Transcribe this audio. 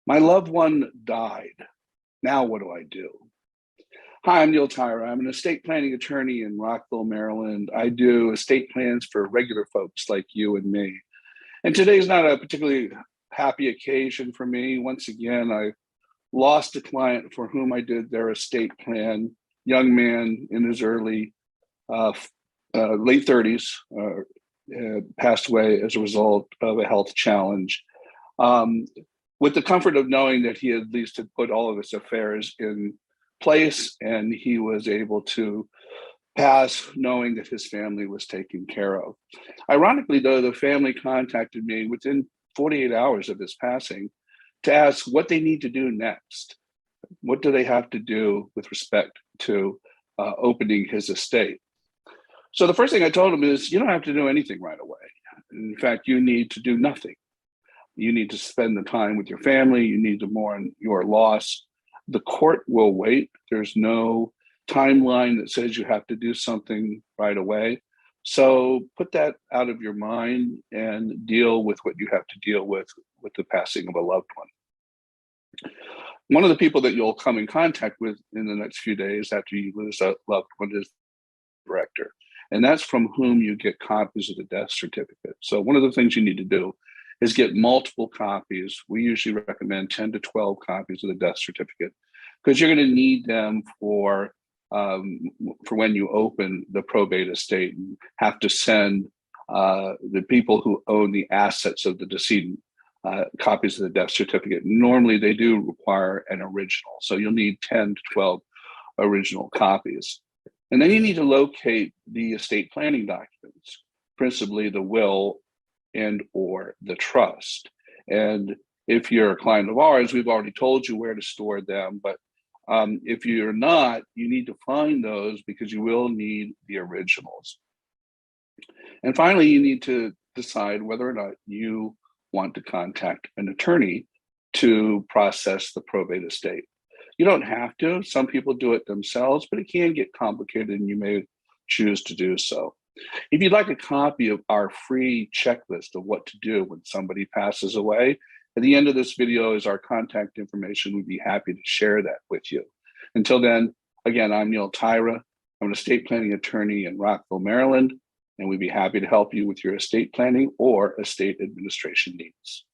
My loved one died. Now what do I do? Hi, I'm Neil Tyra. I'm an estate planning attorney in Rockville, Maryland. I do estate plans for regular folks like you and me. And today's not a particularly happy occasion for me. Once again, I lost a client for whom I did their estate plan, young man in his uh, late 30s, passed away as a result of a health challenge. Um, with the comfort of knowing that he at least had put all of his affairs in place and he was able to pass knowing that his family was taken care of. Ironically, though, the family contacted me within 48 hours of his passing to ask what they need to do next. What do they have to do with respect to opening his estate? So the first thing I told him is, you don't have to do anything right away. In fact, you need to do nothing. You need to spend the time with your family. You need to mourn your loss. The court will wait. There's no timeline that says you have to do something right away. So put that out of your mind and deal with what you have to deal with the passing of a loved one. One of the people that you'll come in contact with in the next few days after you lose a loved one is the director. And that's from whom you get copies of the death certificate. So one of the things you need to do is get multiple copies. We usually recommend 10 to 12 copies of the death certificate because you're going to need them for when you open the probate estate and have to send the people who own the assets of the decedent copies of the death certificate. Normally, they do require an original. So you'll need 10 to 12 original copies. And then you need to locate the estate planning documents, principally the will and or the trust. And if you're a client of ours, we've already told you where to store them. But if you're not, you need to find those because you will need the originals. And finally, you need to decide whether or not you want to contact an attorney to process the probate estate. You don't have to. Some people do it themselves, but it can get complicated and you may choose to do so. If you'd like a copy of our free checklist of what to do when somebody passes away, at the end of this video is our contact information. We'd be happy to share that with you. Until then, again, I'm Neil Tyra. I'm an estate planning attorney in Rockville, Maryland, and we'd be happy to help you with your estate planning or estate administration needs.